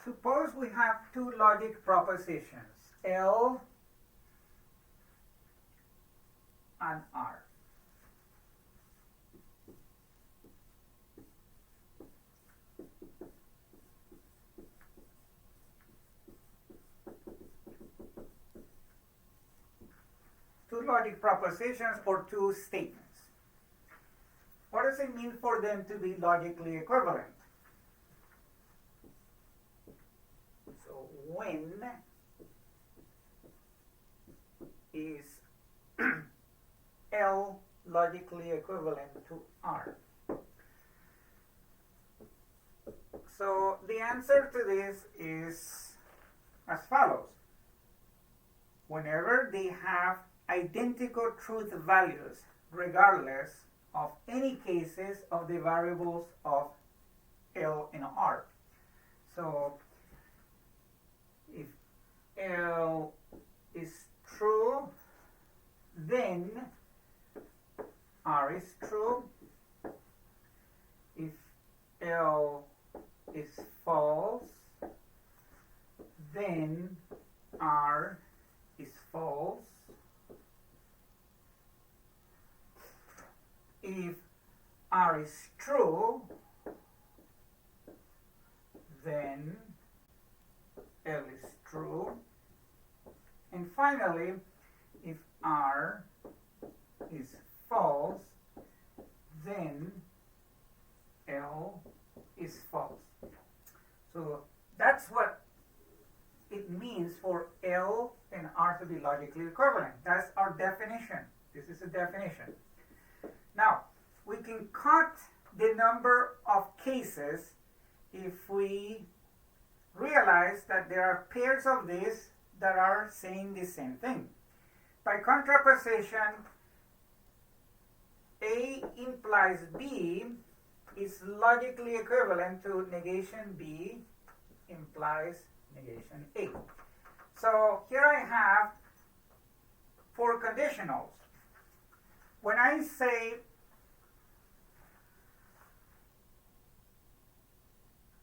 Suppose we have two logic propositions, L and R. Two logic propositions or two statements. What does it mean for them to be logically equivalent? So when is L logically equivalent to R? So the answer to this is as follows. Whenever they have identical truth values, regardless of any cases of the variables of L and R. So if L is true, then R is true. If L is false, then R is false. If R is true, then L is true. And finally, if R is false, then L is false. So that's what it means for L and R to be logically equivalent. That's our definition. This is a definition. Now, we can cut the number of cases if we realize that there are pairs of these that are saying the same thing. By contraposition, A implies B is logically equivalent to negation B implies negation A. So here I have four conditionals. When I say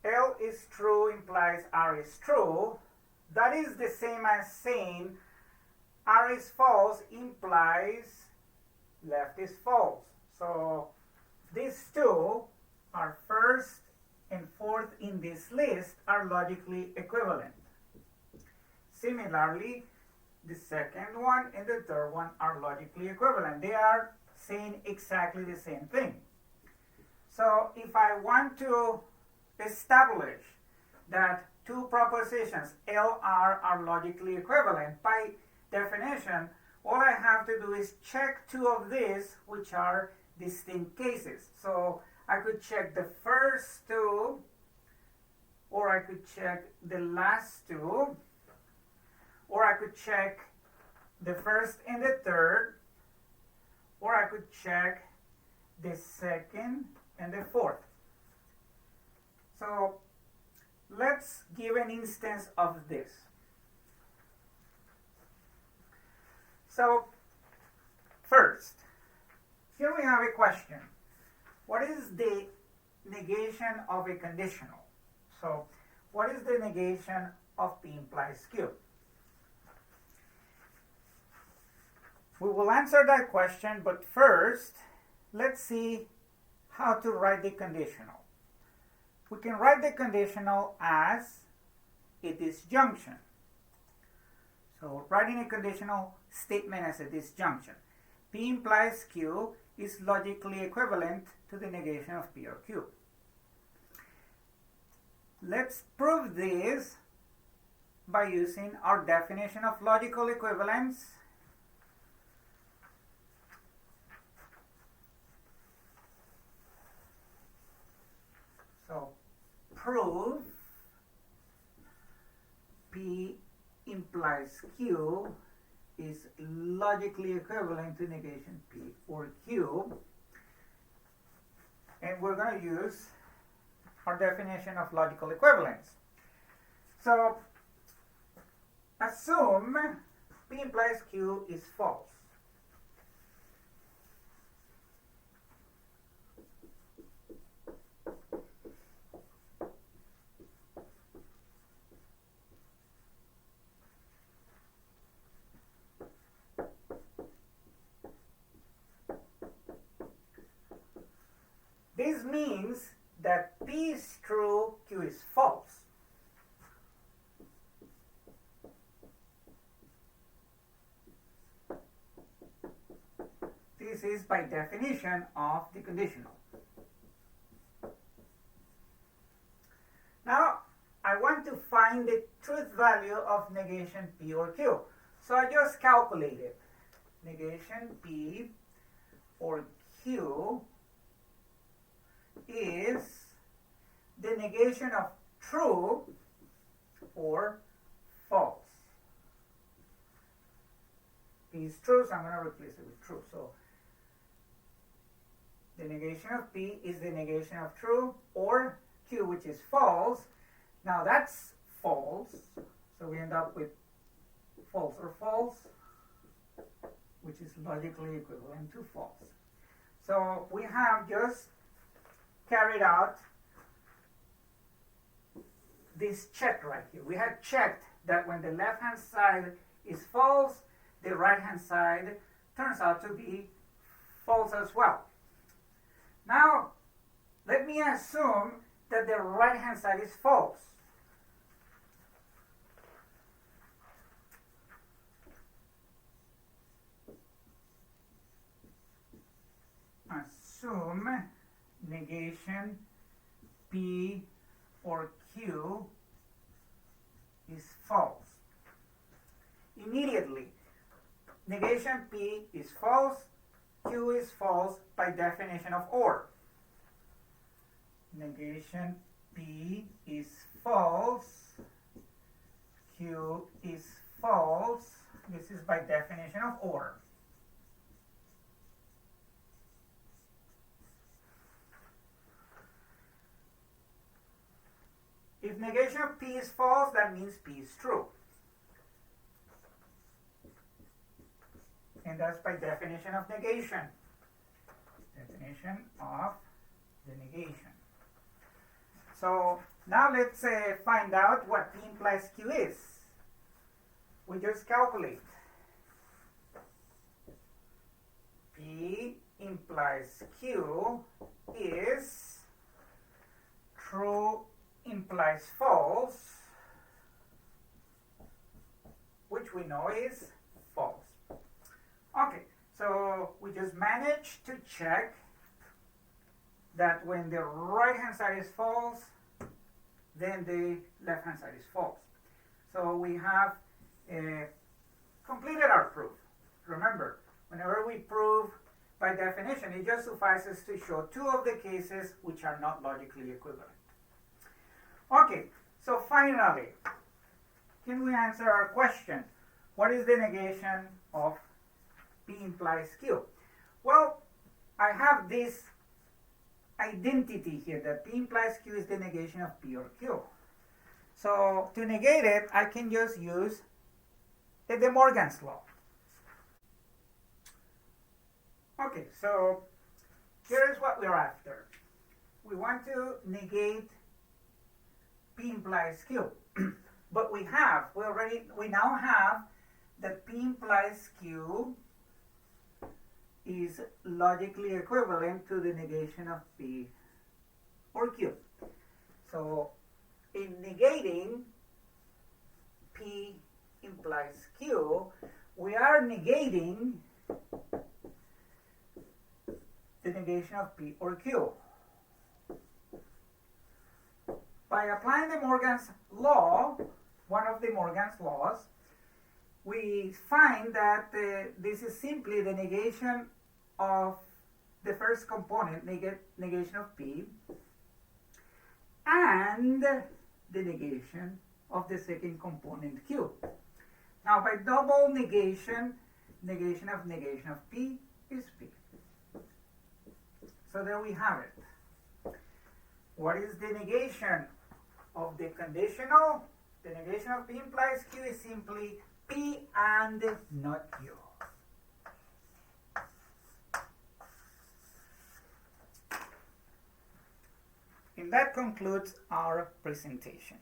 L is true implies R is true, that is the same as saying R is false implies left is false. So these two are first and fourth in this list are logically equivalent. Similarly, the second one and the third one are logically equivalent. They are saying exactly the same thing. So if I want to establish that two propositions LR are logically equivalent, by definition, all I have to do is check two of these which are distinct cases. So I could check the first two, or I could check the last two, or I could check the first and the third, or I could check the second and the fourth. So let's give an instance of this. So first, here we have a question. What is the negation of a conditional? So what is the negation of P implies Q? We will answer that question, but first, let's see how to write the conditional. We can write the conditional as a disjunction. So writing a conditional statement as a disjunction. P implies Q is logically equivalent to the negation of P or Q. Let's prove this by using our definition of logical equivalence. So prove P implies Q is logically equivalent to negation P or Q. And we're going to use our definition of logical equivalence. So assume P implies Q is false. means that P is true, Q is false. This is by definition of the conditional. Now, I want to find the truth value of negation P or Q. So I just calculated. Negation P or Q is the negation of true or false. P is true, so I'm going to replace it with true. So the negation of P is the negation of true, or Q, which is false. Now that's false, so we end up with false or false, which is logically equivalent to false. So we have just carried out this check right here. We have checked that when the left-hand side is false, the right-hand side turns out to be false as well. Now, let me assume that the right-hand side is false. Assume negation P or Q is false. Immediately, negation P is false, Q is false by definition of OR. Negation P is false, Q is false. This is by definition of OR. If negation of P is false, that means P is true. And that's by definition of negation. Definition of the negation. So now let's find out what P implies Q is. We just calculate. P implies Q is true implies false, which we know is false. Okay, so we just managed to check that when the right hand side is false, then the left hand side is false. So we have completed our proof. Remember, whenever we prove by definition, it just suffices to show two of the cases which are not logically equivalent. Okay, so finally, can we answer our question? What is the negation of P implies Q? Well, I have this identity here that P implies Q is the negation of P or Q. So to negate it, I can just use the De Morgan's law. Okay, so here is what we're after. We want to negate P implies Q. But we now have that P implies Q is logically equivalent to the negation of P or Q. So in negating P implies Q, we are negating the negation of P or Q. By applying De Morgan's law, one of De Morgan's laws, we find that this is simply the negation of the first component, negation of P, and the negation of the second component Q. Now by double negation, negation of P is P. So there we have it. What is the negation of the conditional? The negation of P implies Q is simply P and not Q. And that concludes our presentation.